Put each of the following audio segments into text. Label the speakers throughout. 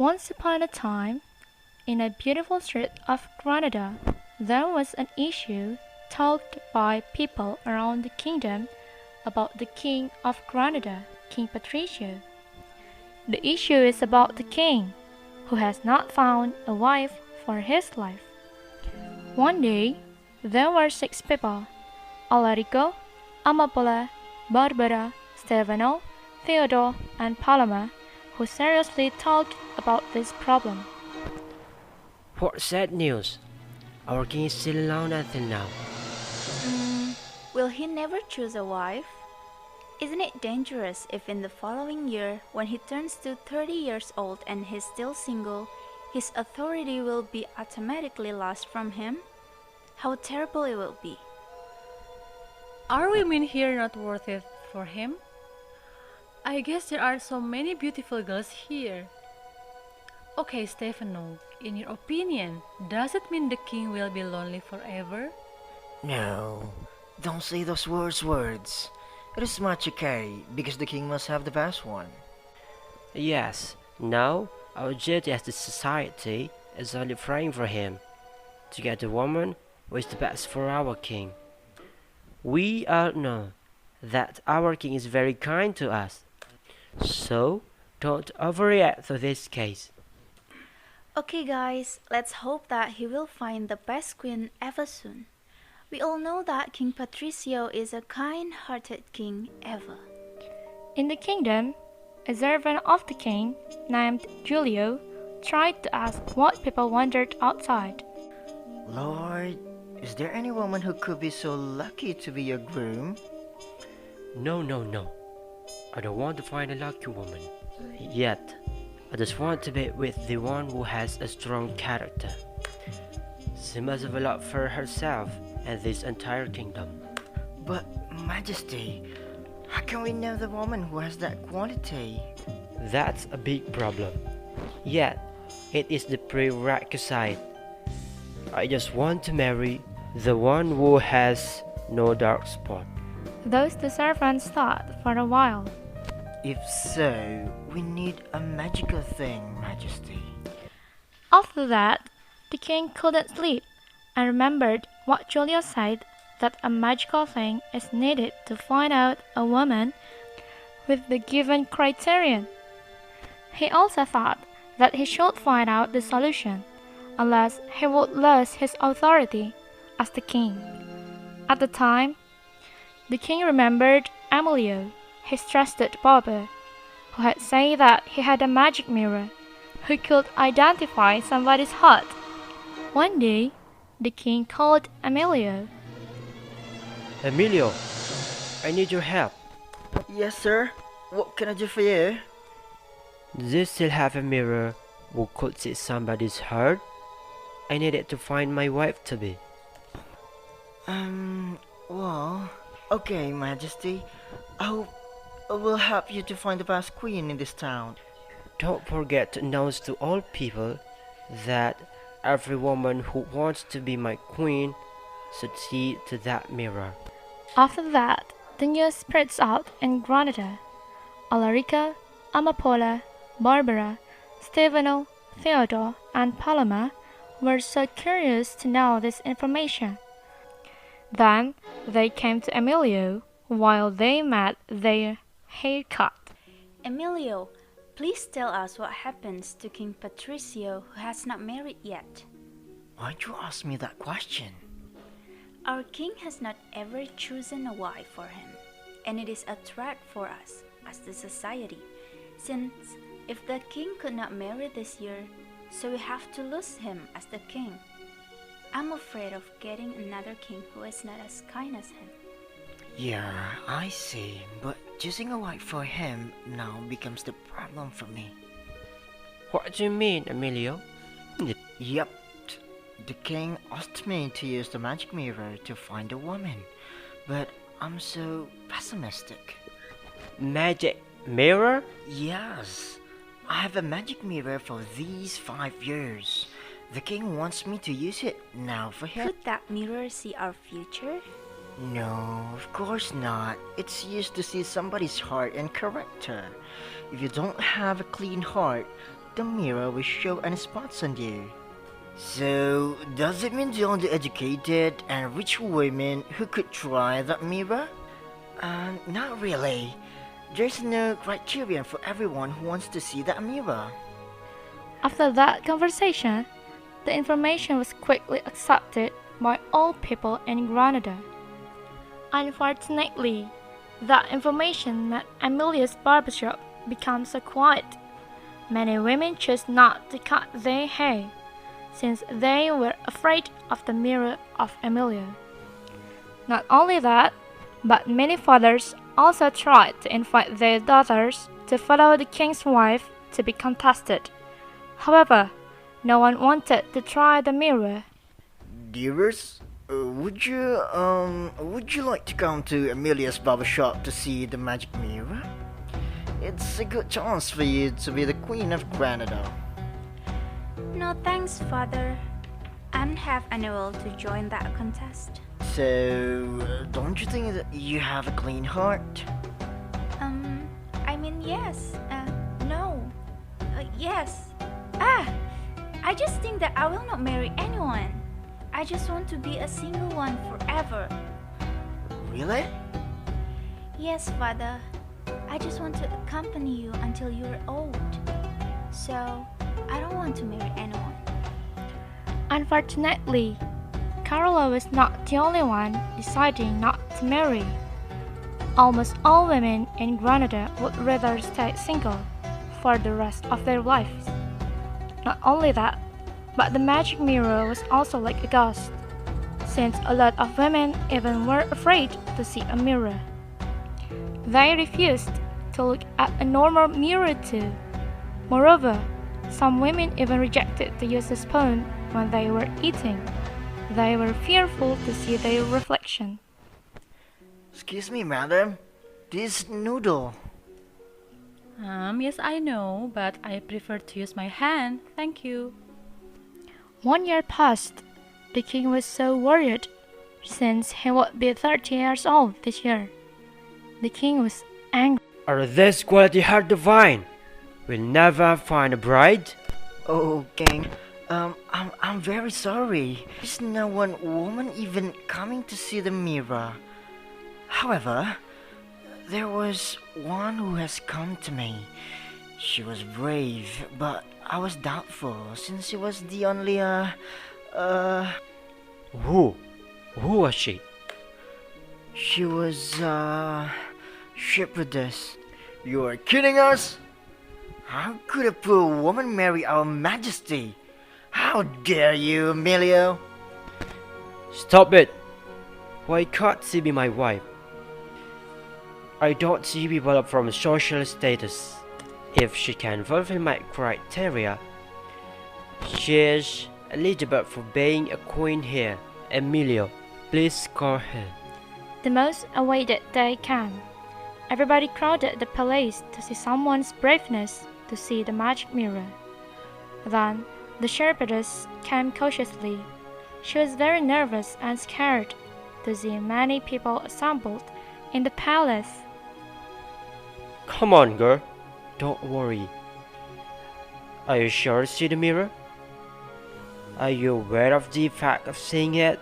Speaker 1: Once upon a time, in a beautiful street of Granada, there was an issue talked by people around the kingdom about the king of Granada, King Patricio. The issue is about the king, who has not found a wife for his life. One day, there were 6 people: Alarico, Amapola, Barbara, Stefano, Theodore, and Paloma, who seriously talked about this problem.
Speaker 2: What sad news! Our king is still alone until now.
Speaker 3: Will he never choose a wife? Isn't it dangerous if in the following year, when he turns to 30 years old and he's still single, his authority will be automatically lost from him? How terrible it will be.
Speaker 4: Are women here not worth it for him? I guess there are so many beautiful girls here. Okay, Stefano, in your opinion, does it mean the king will be lonely forever?
Speaker 5: No, don't say those words. It is much okay, because the king must have the best one.
Speaker 2: Yes, now our duty as the society is only praying for him, to get the woman who is the best for our king. We all know that our king is very kind to us, so don't overreact to this case.
Speaker 3: Okay, guys, let's hope that he will find the best queen ever soon. We all know that King Patricio is a kind-hearted king ever.
Speaker 1: In the kingdom, a servant of the king, named Julio, tried to ask what people wondered outside.
Speaker 5: Lord, is there any woman who could be so lucky to be your groom?
Speaker 2: No, no, no. I don't want to find a lucky woman. Yet, I just want to be with the one who has a strong character. She must have a lot for herself and this entire kingdom.
Speaker 5: But, Majesty, how can we know the woman who has that quality?
Speaker 2: That's a big problem. Yet, it is the prerequisite. I just want to marry the one who has no dark spot.
Speaker 1: Thus the servants thought for a while.
Speaker 5: If so, we need a magical thing, Majesty.
Speaker 1: After that, the king couldn't sleep and remembered what Julio said, that a magical thing is needed to find out a woman with the given criterion. He also thought that he should find out the solution, unless he would lose his authority as the king. At the time, the king remembered Emilio, his trusted barber, who had said that he had a magic mirror who could identify somebody's heart. One day, the king called Emilio.
Speaker 2: Emilio, I need your help.
Speaker 5: Yes, sir. What can I do for you?
Speaker 2: Do you still have a mirror who could see somebody's heart? I need it to find my wife to be.
Speaker 5: Well, okay, Majesty. I will help you to find the best queen in this town.
Speaker 2: Don't forget to announce to all people that every woman who wants to be my queen should see to that mirror.
Speaker 1: After that, the news spreads out in Granada. Alarica, Amapola, Barbara, Stefano, Theodore, and Paloma were so curious to know this information. Then they came to Emilio while they met their haircut.
Speaker 3: Emilio, please tell us what happens to King Patricio who has not married yet.
Speaker 5: Why'd you ask me that question?
Speaker 3: Our king has not ever chosen a wife for him, and it is a threat for us as the society, since if the king could not marry this year, so we have to lose him as the king. I'm afraid of getting another king who is not as kind as him.
Speaker 5: Yeah, I see. But choosing a wife for him now becomes the problem for me.
Speaker 2: What do you mean, Emilio?
Speaker 5: Yep. The king asked me to use the magic mirror to find a woman, but I'm so pessimistic.
Speaker 2: Magic mirror?
Speaker 5: Yes, I have a magic mirror for these 5 years. The king wants me to use it now for him.
Speaker 3: Could that mirror see our future?
Speaker 5: No, of course not. It's used to see somebody's heart and character. If you don't have a clean heart, the mirror will show any spots on you. So, does it mean the only educated and rich women who could try that mirror? Not really. There's no criterion for everyone who wants to see that mirror.
Speaker 1: After that conversation, the information was quickly accepted by all people in Granada. Unfortunately, that information made Amelia's barbershop become so quiet. Many women chose not to cut their hair, since they were afraid of the mirror of Amelia. Not only that, but many fathers also tried to invite their daughters to follow the king's wife to be contested. However, no one wanted to try the mirror.
Speaker 5: Dearest, would you like to come to Amelia's barbershop to see the magic mirror? It's a good chance for you to be the Queen of Granada.
Speaker 3: No thanks, Father. I don't have any will to join that contest.
Speaker 5: So, don't you think that you have a clean heart?
Speaker 3: Yes. No. Yes. I just think that I will not marry anyone. I just want to be a single one forever.
Speaker 5: Really?
Speaker 3: Yes, Father. I just want to accompany you until you're old. So, I don't want to marry anyone.
Speaker 1: Unfortunately, Carola was not the only one deciding not to marry. Almost all women in Granada would rather stay single for the rest of their lives. Not only that, but the magic mirror was also like a ghost, since a lot of women even were afraid to see a mirror. They refused to look at a normal mirror too. Moreover, some women even rejected to use a spoon when they were eating. They were fearful to see their reflection.
Speaker 5: Excuse me, madam. This noodle.
Speaker 4: Yes, I know, but I prefer to use my hand. Thank you.
Speaker 1: 1 year passed. The king was so worried, since he would be 30 years old this year. The king was angry.
Speaker 2: Are this quality hard to find? We'll never find a bride?
Speaker 5: Oh, King. I'm very sorry. There's no one woman even coming to see the mirror. However, there was one who has come to me. She was brave, but I was doubtful since she was the only,
Speaker 2: Who? Who was she?
Speaker 5: She was, shepherdess. You are kidding us? How could a poor woman marry our majesty? How dare you, Emilio?
Speaker 2: Stop it! Why can't she be my wife? I don't see people up from social status. If she can fulfill my criteria, she is eligible for being a queen here. Emilio, please call her.
Speaker 1: The most awaited day came. Everybody crowded the palace to see someone's braveness to see the magic mirror. Then the shepherdess came cautiously. She was very nervous and scared to see many people assembled in the palace.
Speaker 2: Come on, girl. Don't worry. Are you sure to see the mirror? Are you aware of the fact of seeing it?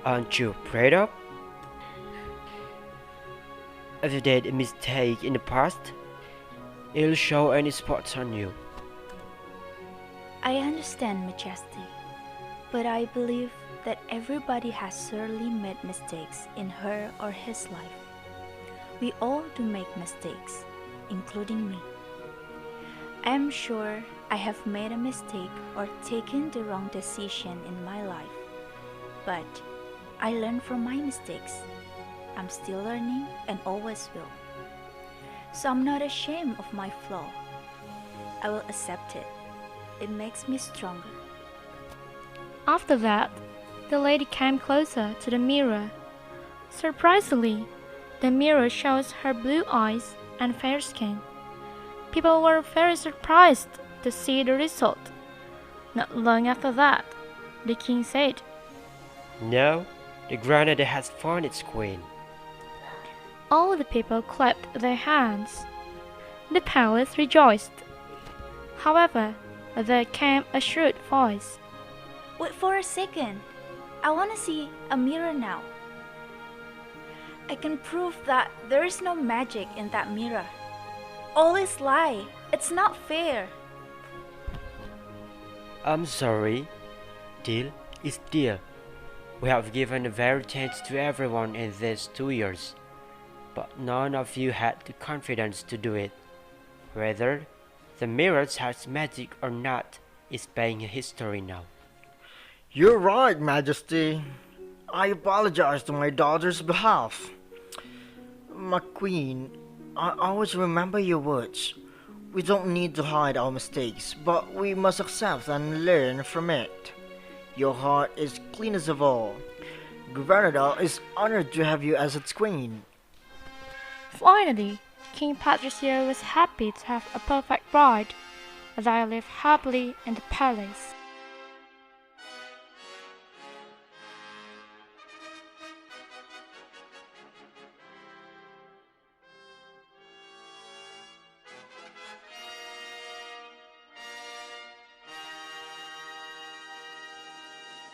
Speaker 2: Aren't you afraid of? If you did a mistake in the past, it'll show any spots on you.
Speaker 3: I understand, Majesty, but I believe that everybody has surely made mistakes in her or his life. We all do make mistakes, including me. I am sure I have made a mistake or taken the wrong decision in my life, but I learn from my mistakes. I'm still learning and always will. So I'm not ashamed of my flaw. I will accept it. It makes me stronger.
Speaker 1: After that, the lady came closer to the mirror. Surprisingly, the mirror shows her blue eyes and fair skin. People were very surprised to see the result. Not long after that, the king said,
Speaker 2: Now, the Granada has found its queen.
Speaker 1: All the people clapped their hands. The palace rejoiced. However, there came a shrewd voice.
Speaker 3: Wait for a second. I want to see a mirror now. I can prove that there is no magic in that mirror. All is lie. It's not fair.
Speaker 2: I'm sorry. Deal is deal. We have given a very chance to everyone in these 2 years, but none of you had the confidence to do it. Whether the mirror has magic or not is being history now.
Speaker 5: You're right, Majesty. I apologize to my daughter's behalf. My queen, I always remember your words. We don't need to hide our mistakes, but we must accept and learn from it. Your heart is cleanest of all. Granada is honored to have you as its queen.
Speaker 1: Finally, King Patricio was happy to have a perfect bride. They lived happily in the palace.